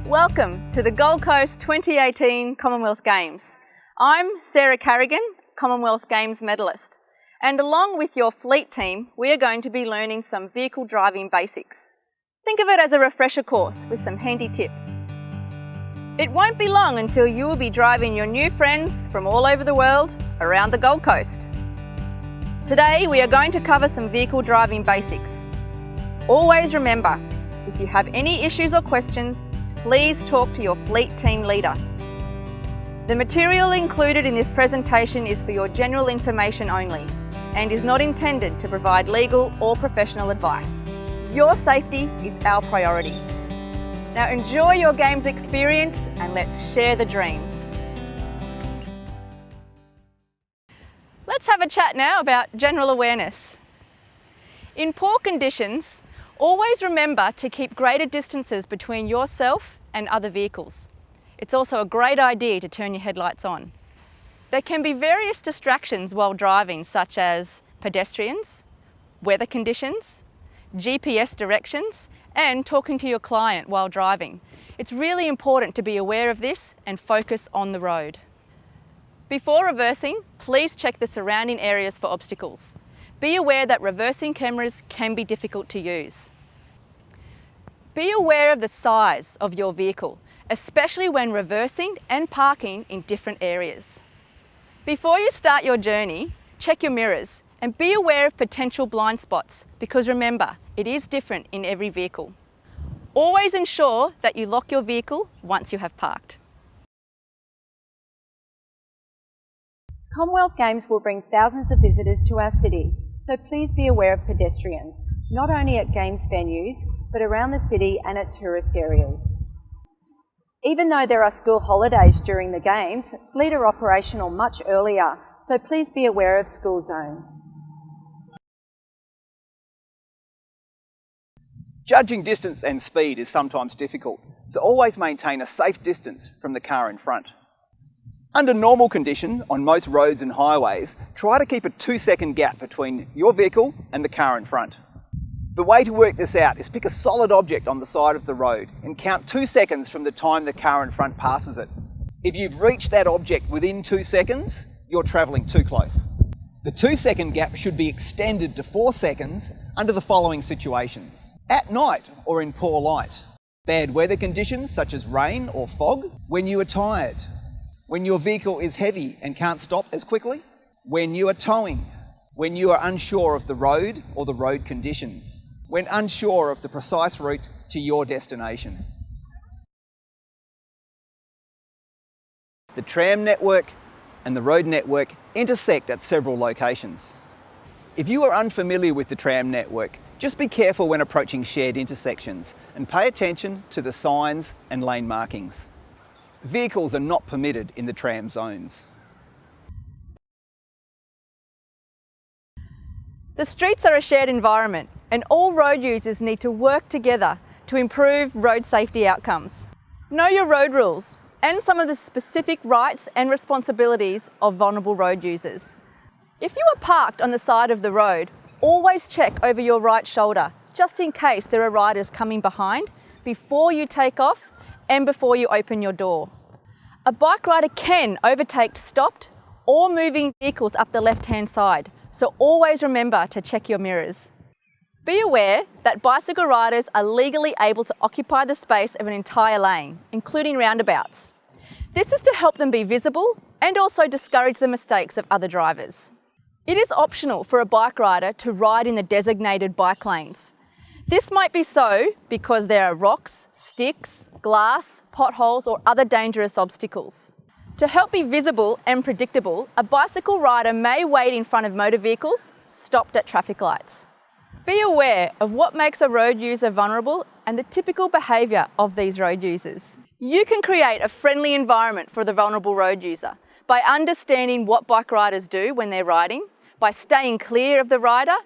Welcome to the Gold Coast 2018 Commonwealth Games. I'm Sarah Carrigan, Commonwealth Games medalist, and along with your fleet team, we are going to be learning some vehicle driving basics. Think of it as a refresher course with some handy tips. It won't be long until you will be driving your new friends from all over the world around the Gold Coast. Today we are going to cover some vehicle driving basics. Always remember, if you have any issues or questions, please talk to your fleet team leader. The material included in this presentation is for your general information only and is not intended to provide legal or professional advice. Your safety is our priority. Now enjoy your games experience and let's share the dream. Let's have a chat now about general awareness. In poor conditions, always remember to keep greater distances between yourself and other vehicles. It's also a great idea to turn your headlights on. There can be various distractions while driving, such as pedestrians, weather conditions, GPS directions, and talking to your client while driving. It's really important to be aware of this and focus on the road. Before reversing, please check the surrounding areas for obstacles. Be aware that reversing cameras can be difficult to use. Be aware of the size of your vehicle, especially when reversing and parking in different areas. Before you start your journey, check your mirrors and be aware of potential blind spots, because remember, it is different in every vehicle. Always ensure that you lock your vehicle once you have parked. Commonwealth Games will bring thousands of visitors to our city, so please be aware of pedestrians, not only at Games venues, but around the city and at tourist areas. Even though there are school holidays during the Games, fleet are operational much earlier, so please be aware of school zones. Judging distance and speed is sometimes difficult, so always maintain a safe distance from the car in front. Under normal conditions, on most roads and highways, try to keep a 2-second gap between your vehicle and the car in front. The way to work this out is pick a solid object on the side of the road and count 2 seconds from the time the car in front passes it. If you've reached that object within 2 seconds, you're travelling too close. The 2-second gap should be extended to 4 seconds under the following situations: at night or in poor light, bad weather conditions such as rain or fog, when you are tired, when your vehicle is heavy and can't stop as quickly, when you are towing, when you are unsure of the road or the road conditions, when unsure of the precise route to your destination. The tram network and the road network intersect at several locations. If you are unfamiliar with the tram network, just be careful when approaching shared intersections and pay attention to the signs and lane markings. Vehicles are not permitted in the tram zones. The streets are a shared environment and all road users need to work together to improve road safety outcomes. Know your road rules and some of the specific rights and responsibilities of vulnerable road users. If you are parked on the side of the road, always check over your right shoulder just in case there are riders coming behind before you take off and before you open your door. A bike rider can overtake stopped or moving vehicles up the left-hand side, so always remember to check your mirrors. Be aware that bicycle riders are legally able to occupy the space of an entire lane, including roundabouts. This is to help them be visible and also discourage the mistakes of other drivers. It is optional for a bike rider to ride in the designated bike lanes. This might be so because there are rocks, sticks, glass, potholes or other dangerous obstacles. To help be visible and predictable, a bicycle rider may wait in front of motor vehicles stopped at traffic lights. Be aware of what makes a road user vulnerable and the typical behaviour of these road users. You can create a friendly environment for the vulnerable road user by understanding what bike riders do when they're riding, by staying clear of the rider,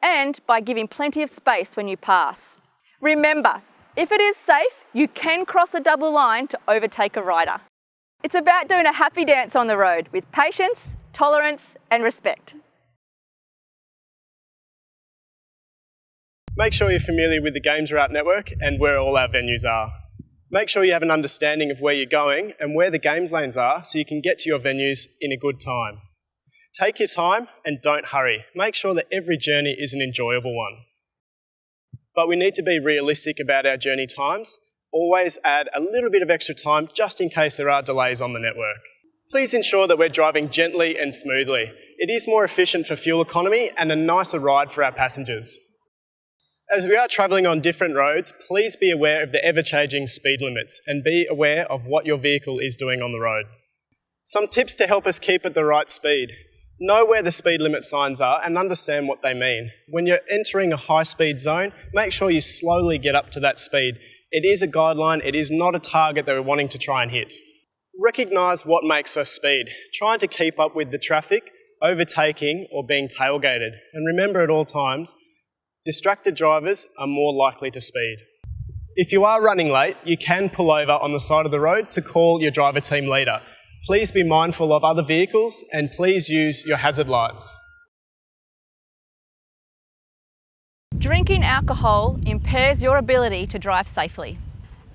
and by giving plenty of space when you pass. Remember, if it is safe, you can cross a double line to overtake a rider. It's about doing a happy dance on the road with patience, tolerance, and respect. Make sure you're familiar with the Games Route network and where all our venues are. Make sure you have an understanding of where you're going and where the games lanes are so you can get to your venues in a good time. Take your time and don't hurry. Make sure that every journey is an enjoyable one. But we need to be realistic about our journey times. Always add a little bit of extra time just in case there are delays on the network. Please ensure that we're driving gently and smoothly. It is more efficient for fuel economy and a nicer ride for our passengers. As we are travelling on different roads, please be aware of the ever-changing speed limits and be aware of what your vehicle is doing on the road. Some tips to help us keep at the right speed. Know where the speed limit signs are and understand what they mean. When you're entering a high-speed zone, make sure you slowly get up to that speed. It is a guideline, it is not a target that we're wanting to try and hit. Recognise what makes us speed. Trying to keep up with the traffic, overtaking or being tailgated. And remember at all times, distracted drivers are more likely to speed. If you are running late, you can pull over on the side of the road to call your driver team leader. Please be mindful of other vehicles and please use your hazard lights. Drinking alcohol impairs your ability to drive safely.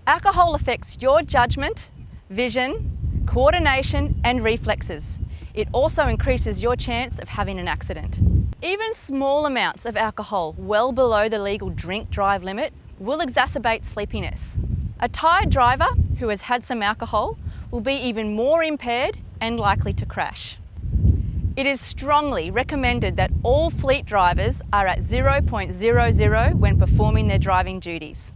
Alcohol affects your judgment, vision, coordination and reflexes. It also increases your chance of having an accident. Even small amounts of alcohol well below the legal drink-drive limit will exacerbate sleepiness. A tired driver who has had some alcohol will be even more impaired and likely to crash. It is strongly recommended that all fleet drivers are at 0.00 when performing their driving duties.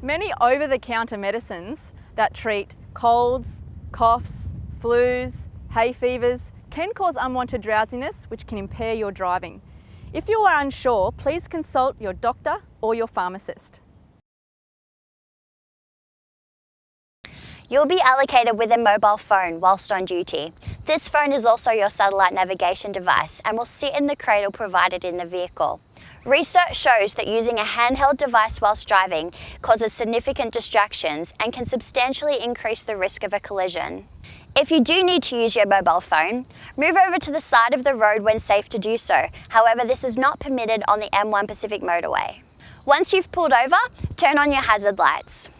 Many over-the-counter medicines that treat colds, coughs, flus, hay fevers can cause unwanted drowsiness, which can impair your driving. If you are unsure, please consult your doctor or your pharmacist. You'll be allocated with a mobile phone whilst on duty. This phone is also your satellite navigation device and will sit in the cradle provided in the vehicle. Research shows that using a handheld device whilst driving causes significant distractions and can substantially increase the risk of a collision. If you do need to use your mobile phone, move over to the side of the road when safe to do so. However, this is not permitted on the M1 Pacific motorway. Once you've pulled over, turn on your hazard lights.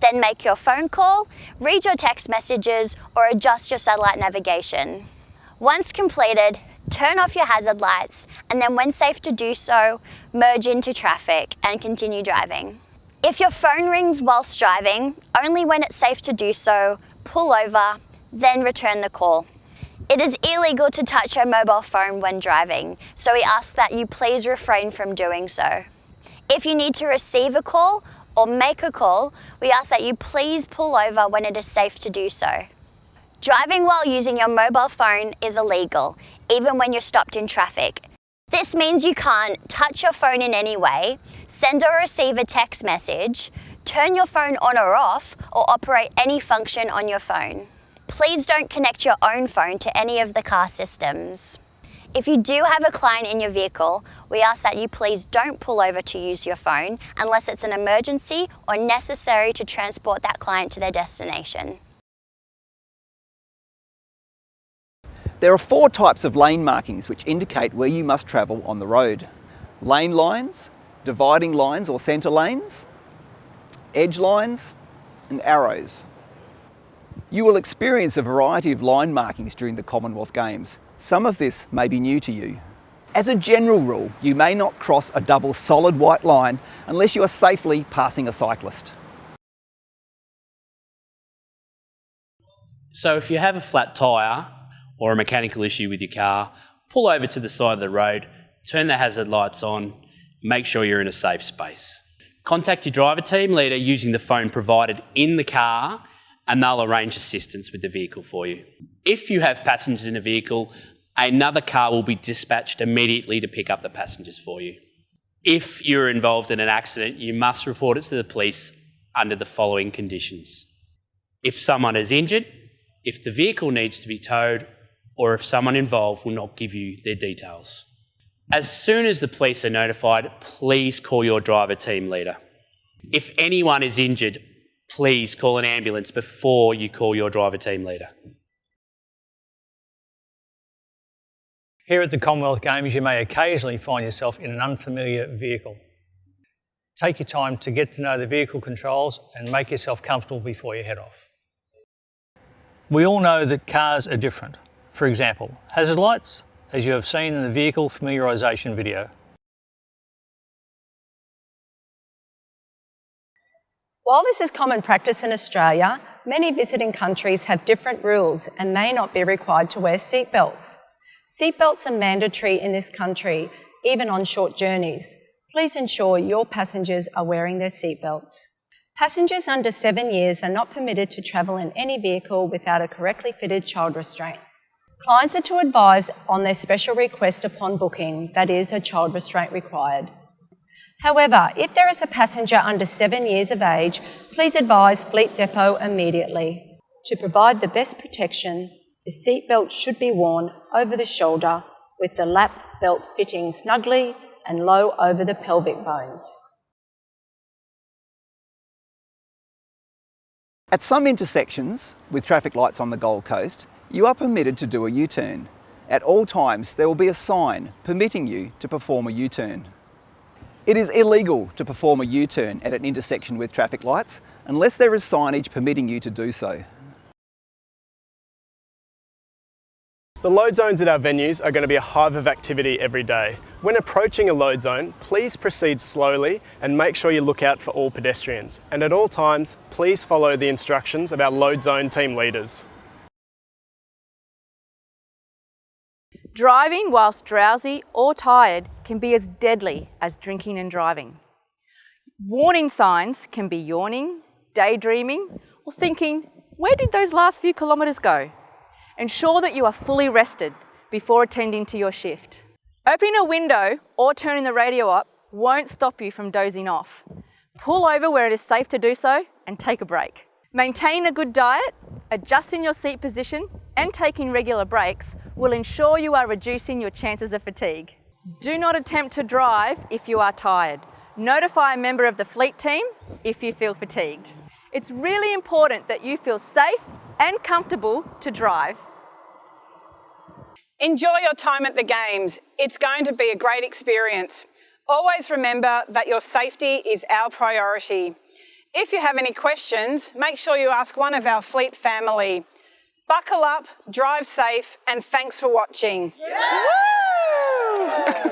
Then make your phone call, read your text messages, or adjust your satellite navigation. Once completed, turn off your hazard lights, and then when safe to do so, merge into traffic and continue driving. If your phone rings whilst driving, only when it's safe to do so, pull over, then return the call. It is illegal to touch your mobile phone when driving, so we ask that you please refrain from doing so. If you need to receive a call or make a call, we ask that you please pull over when it is safe to do so. Driving while using your mobile phone is illegal, even when you're stopped in traffic. This means you can't touch your phone in any way, send or receive a text message, turn your phone on or off, or operate any function on your phone. Please don't connect your own phone to any of the car systems. If you do have a client in your vehicle, we ask that you please don't pull over to use your phone unless it's an emergency or necessary to transport that client to their destination. There are 4 types of lane markings which indicate where you must travel on the road. Lane lines, dividing lines or centre lanes, edge lines and arrows. You will experience a variety of line markings during the Commonwealth Games. Some of this may be new to you. As a general rule, you may not cross a double solid white line unless you are safely passing a cyclist. So if you have a flat tyre or a mechanical issue with your car, pull over to the side of the road, turn the hazard lights on, make sure you're in a safe space. Contact your driver team leader using the phone provided in the car and they'll arrange assistance with the vehicle for you. If you have passengers in a vehicle, another car will be dispatched immediately to pick up the passengers for you. If you're involved in an accident, you must report it to the police under the following conditions. If someone is injured, if the vehicle needs to be towed, or if someone involved will not give you their details. As soon as the police are notified, please call your driver team leader. If anyone is injured, please call an ambulance before you call your driver team leader. Here at the Commonwealth Games, you may occasionally find yourself in an unfamiliar vehicle. Take your time to get to know the vehicle controls and make yourself comfortable before you head off. We all know that cars are different. For example, hazard lights, as you have seen in the vehicle familiarisation video. While this is common practice in Australia, many visiting countries have different rules and may not be required to wear seatbelts. Seatbelts are mandatory in this country, even on short journeys. Please ensure your passengers are wearing their seatbelts. Passengers under 7 years are not permitted to travel in any vehicle without a correctly fitted child restraint. Clients are to advise on their special request upon booking, that is, a child restraint required. However, if there is a passenger under 7 years of age, please advise Fleet Depot immediately. To provide the best protection, the seatbelt should be worn over the shoulder with the lap belt fitting snugly and low over the pelvic bones. At some intersections, with traffic lights on the Gold Coast, you are permitted to do a U-turn. At all times, there will be a sign permitting you to perform a U-turn. It is illegal to perform a U-turn at an intersection with traffic lights unless there is signage permitting you to do so. The load zones at our venues are going to be a hive of activity every day. When approaching a load zone, please proceed slowly and make sure you look out for all pedestrians. And at all times, please follow the instructions of our load zone team leaders. Driving whilst drowsy or tired can be as deadly as drinking and driving. Warning signs can be yawning, daydreaming, or thinking, where did those last few kilometres go? Ensure that you are fully rested before attending to your shift. Opening a window or turning the radio up won't stop you from dozing off. Pull over where it is safe to do so and take a break. Maintaining a good diet, adjusting your seat position and taking regular breaks will ensure you are reducing your chances of fatigue. Do not attempt to drive if you are tired. Notify a member of the fleet team if you feel fatigued. It's really important that you feel safe and comfortable to drive. Enjoy your time at the Games. It's going to be a great experience. Always remember that your safety is our priority. If you have any questions, make sure you ask one of our fleet family. Buckle up, drive safe, and thanks for watching. Yeah! Woo!